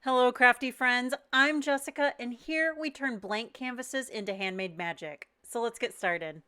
Hello, crafty friends. I'm Jessica, and here we turn blank canvases into handmade magic. So let's get started.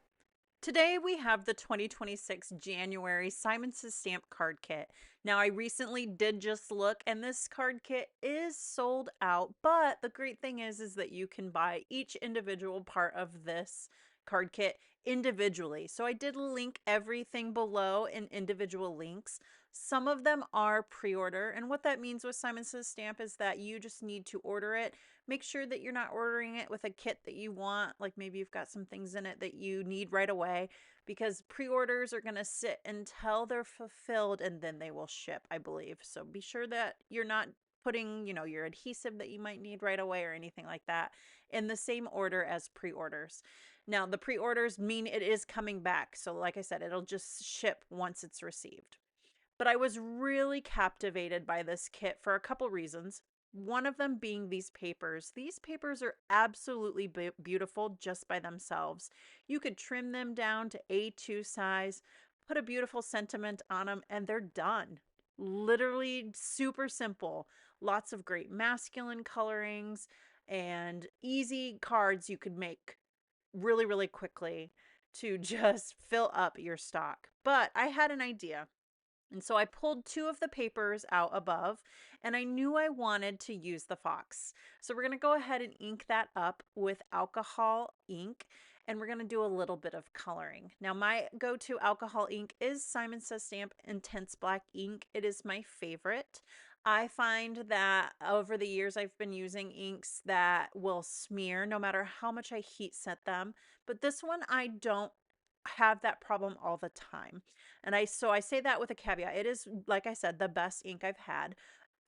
Today we have the 2026 January Simon Says Stamp card kit. Now I recently did just look and this card kit is sold out, but the great thing is that you can buy each individual part of this card kit individually. So I did link everything below in individual links. Some of them are pre-order, and what that means with Simon Says Stamp is that you just need to order it. Make sure that you're not ordering it with a kit that you want, like maybe you've got some things in it that you need right away, because pre-orders are going to sit until they're fulfilled and then they will ship, I believe. So be sure that you're not putting, your adhesive that you might need right away or anything like that in the same order as pre-orders. Now, the pre-orders mean it is coming back. So like I said, it'll just ship once it's received. But I was really captivated by this kit for a couple reasons. One of them being these papers. These papers are absolutely beautiful just by themselves. You could trim them down to A2 size, put a beautiful sentiment on them, and they're done. Literally super simple. Lots of great masculine colorings and easy cards you could make really, really quickly to just fill up your stock. But I had an idea. And so I pulled two of the papers out above, and I knew I wanted to use the fox. So we're going to go ahead and ink that up with alcohol ink, and we're going to do a little bit of coloring. Now my go-to alcohol ink is Simon Says Stamp Intense Black ink. It is my favorite. I find that over the years I've been using inks that will smear no matter how much I heat set them, but this one I don't have that problem all the time. And I say that with a caveat. It is, like I said, the best ink I've had.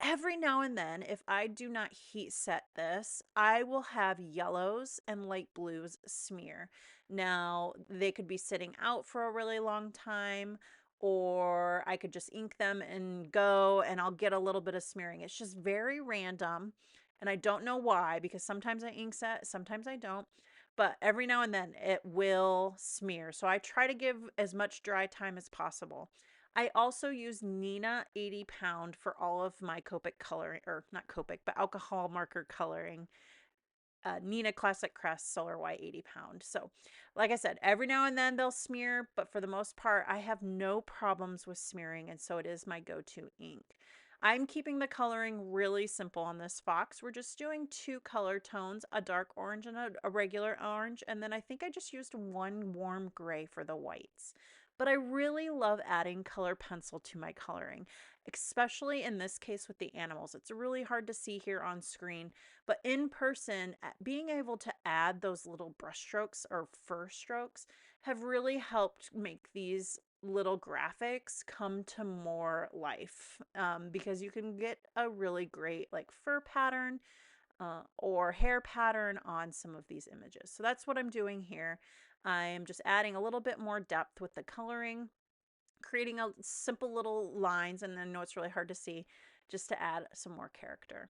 Every now and then, if I do not heat set this, I will have yellows and light blues smear. Now, they could be sitting out for a really long time, or I could just ink them and go, and I'll get a little bit of smearing. It's just very random, and I don't know why, because sometimes I ink set, sometimes I don't, but every now and then it will smear. So I try to give as much dry time as possible. I also use Nina 80 pound for all of my Copic coloring, or not Copic, but alcohol marker coloring. Nina Classic Crest Solar White 80 pound. So, like I said, every now and then they'll smear, but for the most part, I have no problems with smearing, and so it is my go to ink. I'm keeping the coloring really simple on this fox. We're just doing two color tones, a dark orange and a regular orange, and then I think I just used one warm gray for the whites. But I really love adding color pencil to my coloring, especially in this case with the animals. It's really hard to see here on screen, but in person, being able to add those little brush strokes or fur strokes have really helped make these little graphics come to more life, because you can get a really great like fur pattern or hair pattern on some of these images. So that's what I'm doing here. I am just adding a little bit more depth with the coloring, creating a simple little lines, and I know it's really hard to see, just to add some more character.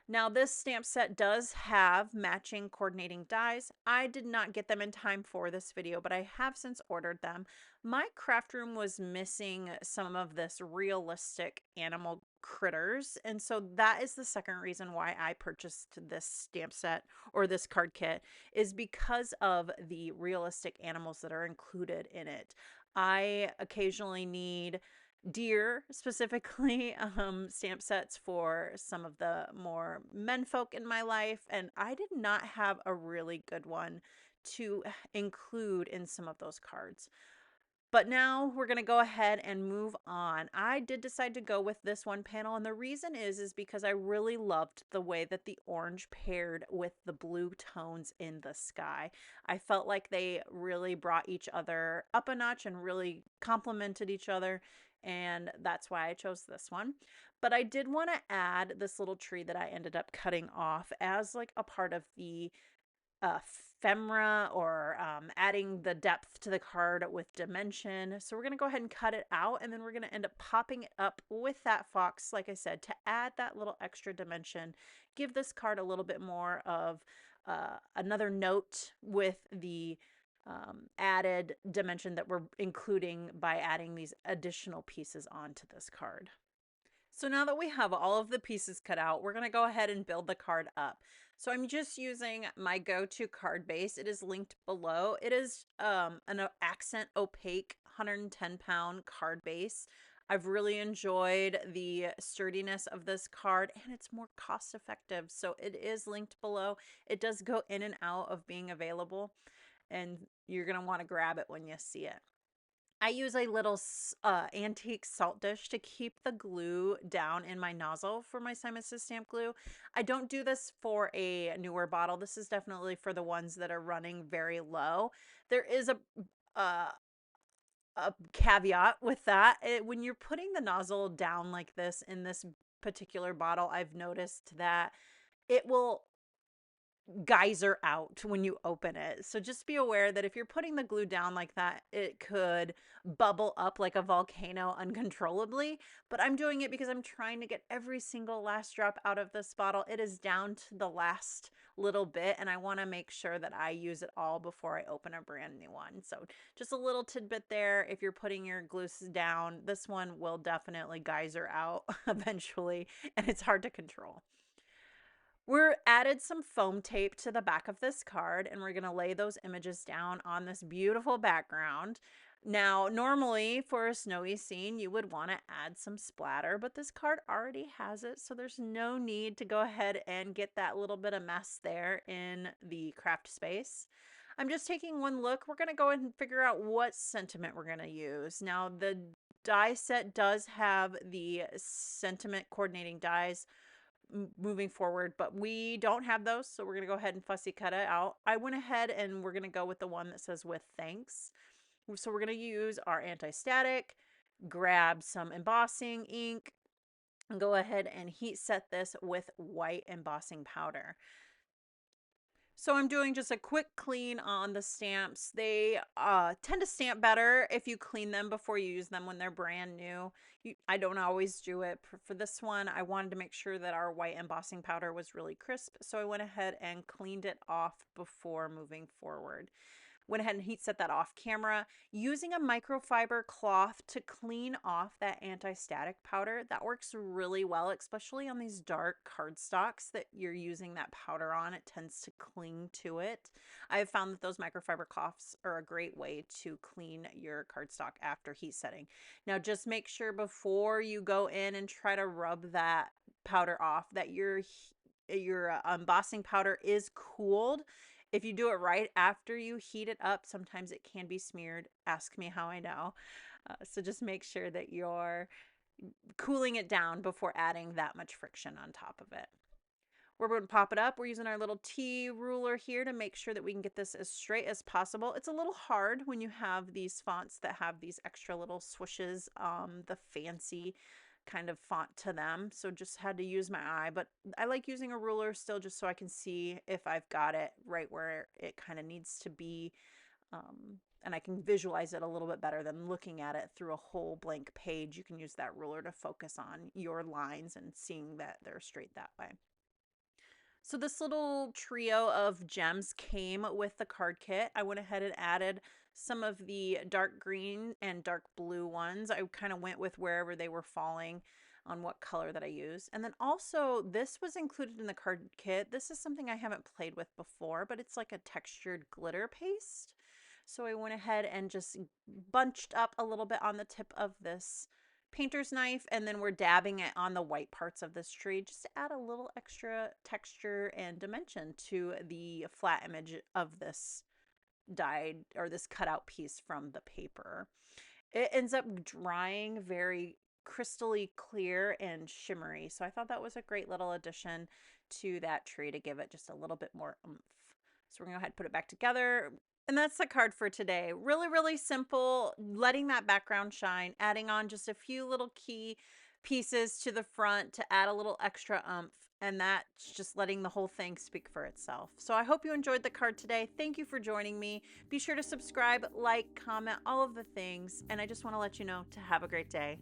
Now this stamp set does have matching coordinating dies. I did not get them in time for this video, but I have since ordered them. My craft room was missing some of this realistic animal critters, and so that is the second reason why I purchased this stamp set or this card kit, is because of the realistic animals that are included in it. I occasionally need deer specifically stamp sets for some of the more menfolk in my life, and I did not have a really good one to include in some of those cards. But now we're going to go ahead and move on. I did decide to go with this one panel, and the reason is because I really loved the way that the orange paired with the blue tones in the sky. I felt like they really brought each other up a notch and really complemented each other, and that's why I chose this one. But I did want to add this little tree that I ended up cutting off as like a part of the ephemera, or adding the depth to the card with dimension. So we're going to go ahead and cut it out, and then we're going to end up popping it up with that fox, like I said, to add that little extra dimension, give this card a little bit more of another note with the added dimension that we're including by adding these additional pieces onto this card. So now that we have all of the pieces cut out, we're going to go ahead and build the card up. So I'm just using my go-to card base. It is linked below. It is an accent opaque 110-pound card base. I've really enjoyed the sturdiness of this card, and it's more cost effective. So it is linked below. It does go in and out of being available, and you're going to want to grab it when you see it. I use a little antique salt dish to keep the glue down in my nozzle for my Simon Says stamp glue. I don't do this for a newer bottle. This is definitely for the ones that are running very low. There is uh, a caveat with that. When you're putting the nozzle down like this in this particular bottle, I've noticed that it will geyser out when you open it. So just be aware that if you're putting the glue down like that, it could bubble up like a volcano uncontrollably. But I'm doing it because I'm trying to get every single last drop out of this bottle. It is down to the last little bit, and I want to make sure that I use it all before I open a brand new one. So just a little tidbit there. If you're putting your glues down, this one will definitely geyser out eventually, and it's hard to control. We're added some foam tape to the back of this card, and we're going to lay those images down on this beautiful background. Now, normally for a snowy scene, you would want to add some splatter, but this card already has it, so there's no need to go ahead and get that little bit of mess there in the craft space. I'm just taking one look. We're going to go ahead and figure out what sentiment we're going to use. Now, the die set does have the sentiment coordinating dies moving forward, but we don't have those, so we're going to go ahead and fussy cut it out. I went ahead and we're going to go with the one that says with thanks. So we're going to use our anti-static, grab some embossing ink, and go ahead and heat set this with white embossing powder. So I'm doing just a quick clean on the stamps. They tend to stamp better if you clean them before you use them when they're brand new. I don't always do it. For this one, I wanted to make sure that our white embossing powder was really crisp, so I went ahead and cleaned it off before moving forward. Went ahead and heat set that off camera using a microfiber cloth to clean off that anti-static powder. That works really well, especially on these dark cardstocks that you're using that powder on. It tends to cling to it. I've found that those microfiber cloths are a great way to clean your cardstock after heat setting. Now, just make sure before you go in and try to rub that powder off that your embossing powder is cooled. If you do it right after you heat it up, sometimes it can be smeared. Ask me how I know. So just make sure that you're cooling it down before adding that much friction on top of it. We're going to pop it up. We're using our little T ruler here to make sure that we can get this as straight as possible. It's a little hard when you have these fonts that have these extra little swooshes, the fancy kind of font to them, so just had to use my eye, but I like using a ruler still just so I can see if I've got it right where it kind of needs to be, and I can visualize it a little bit better than looking at it through a whole blank page. You can use that ruler to focus on your lines and seeing that they're straight that way. So this little trio of gems came with the card kit. I went ahead and added some of the dark green and dark blue ones. I kind of went with wherever they were falling on what color that I used. And then also this was included in the card kit. This is something I haven't played with before, but it's like a textured glitter paste. So I went ahead and just bunched up a little bit on the tip of this painter's knife, and then we're dabbing it on the white parts of this tree just to add a little extra texture and dimension to the flat image of this dyed or this cutout piece from the paper. It ends up drying very crystally clear and shimmery, so I thought that was a great little addition to that tree to give it just a little bit more oomph. So we're gonna go ahead and put it back together. And that's the card for today. Really, really simple, letting that background shine, adding on just a few little key pieces to the front to add a little extra oomph, and that's just letting the whole thing speak for itself. So I hope you enjoyed the card today. Thank you for joining me. Be sure to subscribe, like, comment, all of the things, and I just want to let you know to have a great day.